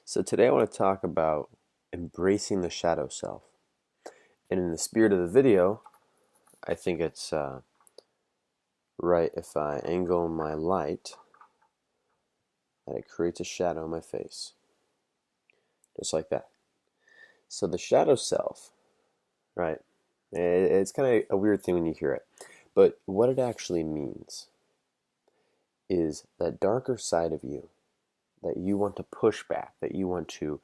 So today I want to talk about embracing the shadow self. And in the spirit of the video, I think it's right if I angle my light and it creates a shadow on my face. Just like that. So the shadow self, right? It's kind of a weird thing when you hear it. But what it actually means is that darker side of you that you want to push back, that you want to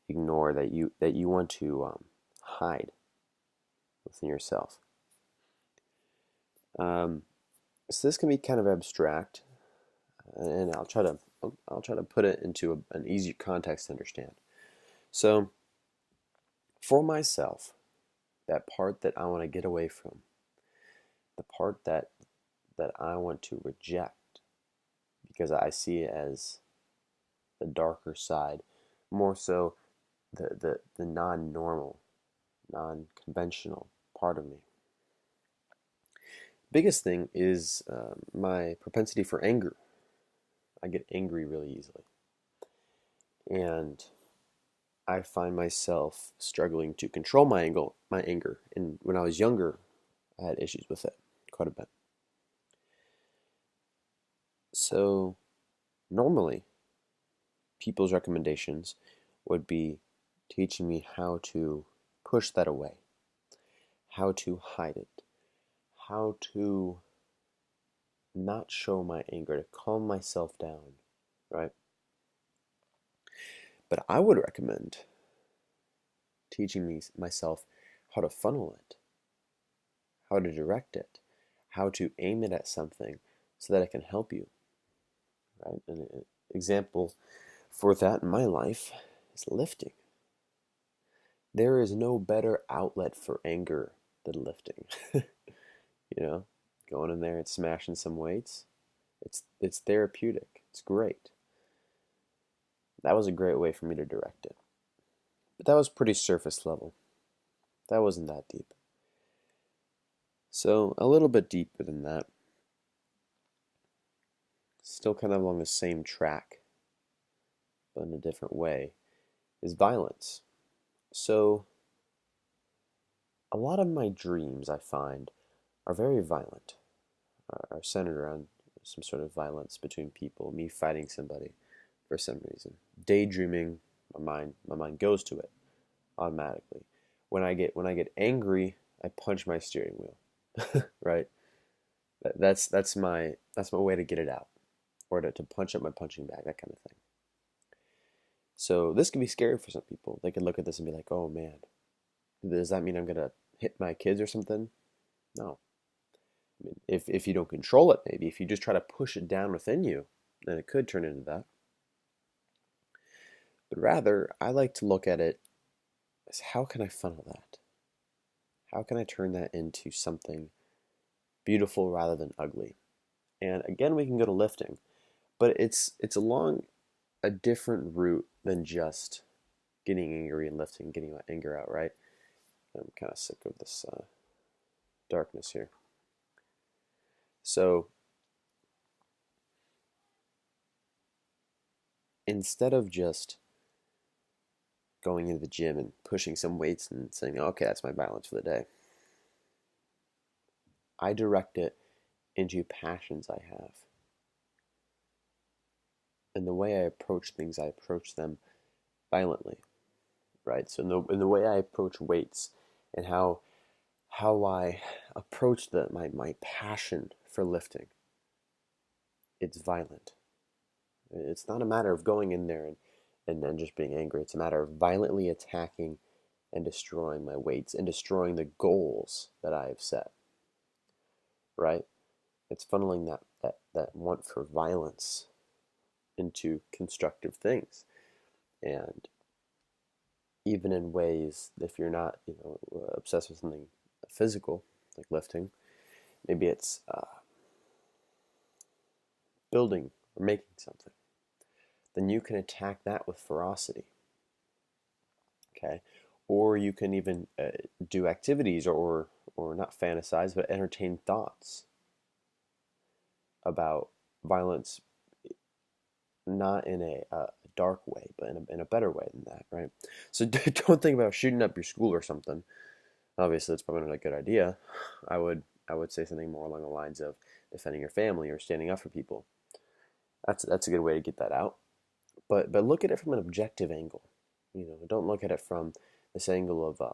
ignore, that you want to hide within yourself. Um, so this can be kind of abstract, and I'll try to put it into an easy context to understand. So for myself, that part that I want to get away from, the part that I want to reject because I see it as the darker side, more so the non-normal, non-conventional part of me. Biggest thing is my propensity for anger. I get angry really easily. And I find myself struggling to control my anger. And when I was younger, I had issues with it quite a bit. So normally, people's recommendations would be teaching me how to push that away, how to hide it, how to not show my anger, to calm myself down, right? But I would recommend teaching myself how to funnel it, how to direct it, how to aim it at something so that it can help you, right? An example for that in my life is lifting. There is no better outlet for anger than lifting. You know, going in there and smashing some weights, it's therapeutic. It's great. That was a great way for me to direct it. But that was pretty surface level. That wasn't that deep. So a little bit deeper than that, still kind of along the same track, but in a different way, is violence. So a lot of my dreams, I find, are very violent, are centered around some sort of violence between people, me fighting somebody for some reason. Daydreaming, my mind goes to it automatically. When I get angry, I punch my steering wheel. Right? That's my way to get it out, or to punch up my punching bag, that kind of thing. So this can be scary for some people. They can look at this and be like, "Oh man, does that mean I'm gonna hit my kids or something?" No. I mean, if you don't control it, maybe if you just try to push it down within you, then it could turn into that. But rather, I like to look at it as, how can I funnel that? How can I turn that into something beautiful rather than ugly? And again, we can go to lifting, but it's along a different route than just getting angry and lifting, getting my anger out, right? I'm kind of sick of this darkness here. So instead of just going into the gym and pushing some weights and saying, okay, that's my balance for the day, I direct it into passions I have. And the way I approach things, I approach them violently, right? So in the way I approach weights and how I approach my passion for lifting, it's violent. It's not a matter of going in there and then just being angry. It's a matter of violently attacking and destroying my weights and destroying the goals that I have set, right? It's funneling that want for violence into constructive things. And even in ways, if you're not, obsessed with something physical, like lifting, maybe it's building or making something, then you can attack that with ferocity, okay? Or you can even do activities, or not fantasize, but entertain thoughts about violence, not in a dark way, but in a better way than that, right? So don't think about shooting up your school or something. Obviously, that's probably not a good idea. I would I would say something more along the lines of defending your family or standing up for people. That's a good way to get that out. But look at it from an objective angle. Don't look at it from this angle of I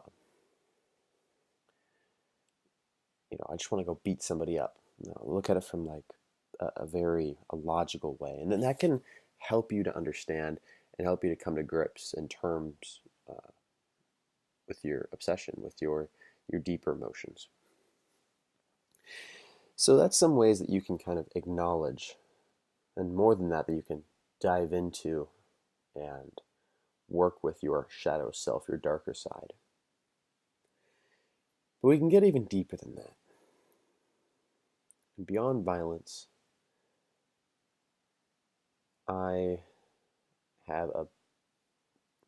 just want to go beat somebody up. No, look at it from like a very logical way, and then that can help you to understand and help you to come to grips in terms uh, with your obsession, with your deeper emotions. So that's some ways that you can kind of acknowledge, and more than that, that you can dive into and work with your shadow self, your darker side. But we can get even deeper than that. And beyond violence, I have a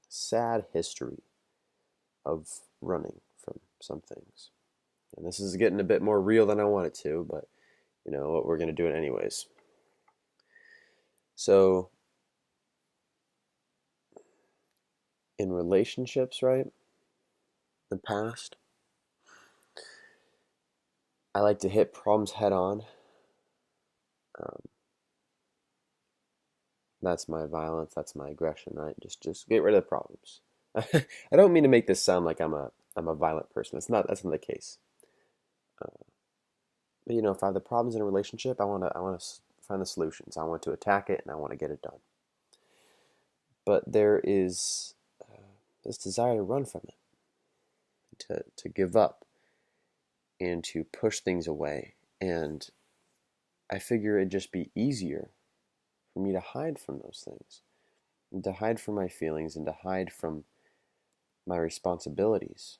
sad history of running from some things. And this is getting a bit more real than I want it to, but you know what, we're going to do it anyways. So, in relationships, right, in the past, I like to hit problems head on. Um, that's my violence, that's my aggression, right? Just get rid of the problems. I don't mean to make this sound like I'm a violent person. That's not the case. Uh, but if I have the problems in a relationship, I want to find the solutions. I want to attack it and I want to get it done. But there is this desire to run from it, to give up, and to push things away. And I figure it'd just be easier for me to hide from those things, and to hide from my feelings, and to hide from my responsibilities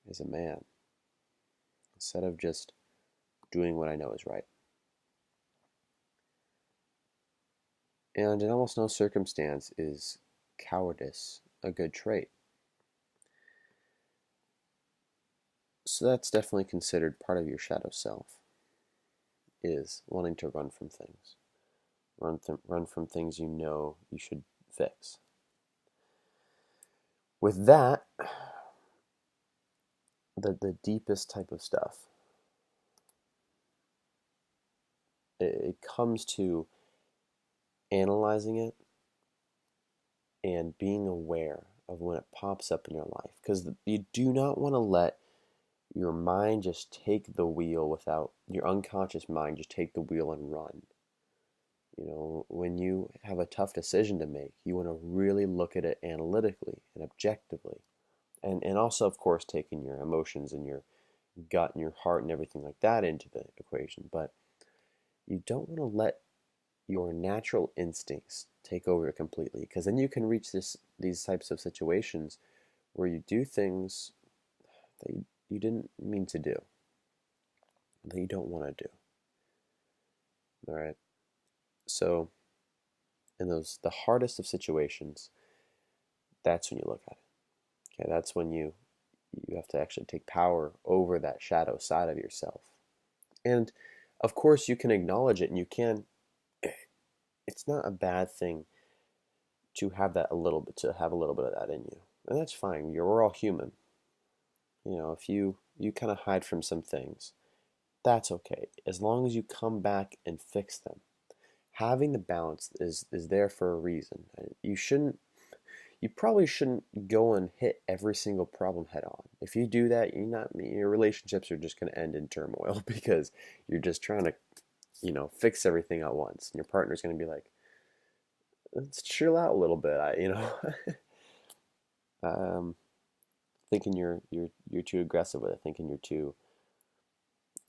as a man, instead of just doing what I know is right. And in almost no circumstance is cowardice a good trait. So that's definitely considered part of your shadow self, is wanting to run from things. Run from things you know you should fix. With that, the deepest type of stuff, it comes to analyzing it and being aware of when it pops up in your life. Because you do not want to let your mind just take the wheel, without your unconscious mind just take the wheel and run. When you have a tough decision to make, you want to really look at it analytically and objectively. And also, of course, taking your emotions and your gut and your heart and everything like that into the equation. But you don't want to let your natural instincts take over completely, because then you can reach these types of situations where you do things that you didn't mean to do, that you don't want to do. All right. So in the hardest of situations, that's when you look at it. Okay, that's when you have to actually take power over that shadow side of yourself. And of course, you can acknowledge it, and you can. It's not a bad thing to have that a little bit, to have a little bit of that in you, and that's fine. We're all human. If you kind of hide from some things, that's okay, as long as you come back and fix them. Having the balance is there for a reason. You probably shouldn't go and hit every single problem head on. If you do that, your relationships are just going to end in turmoil because you're just trying to, fix everything at once. And your partner's going to be like, let's chill out a little bit. um, thinking you're too aggressive with it, thinking you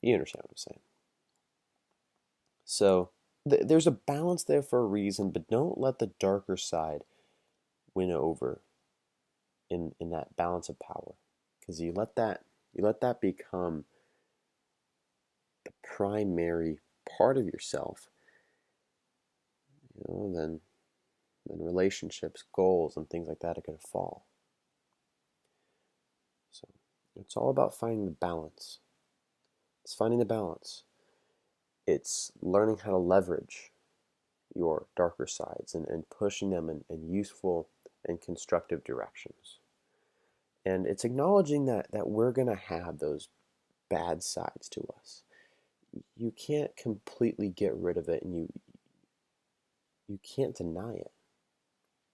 understand what I'm saying. So there's a balance there for a reason, but don't let the darker side win over in that balance of power, because you let that become the primary part of yourself, then relationships, goals, and things like that are going to fall. So it's all about finding the balance. It's finding the balance. It's learning how to leverage your darker sides and pushing them in useful and constructive directions. And it's acknowledging that we're going to have those bad sides to us. You can't completely get rid of it, and you can't deny it.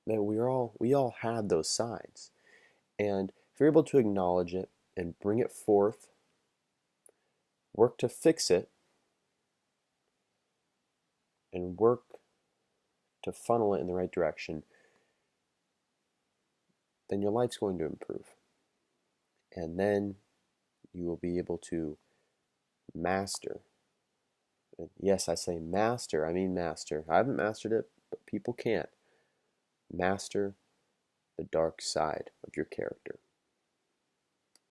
That we all have those sides. And if you're able to acknowledge it and bring it forth, work to fix it, and work to funnel it in the right direction, then your life's going to improve. And then you will be able to master. And yes, I say master, I mean master. I haven't mastered it, but people can't. Master the dark side of your character.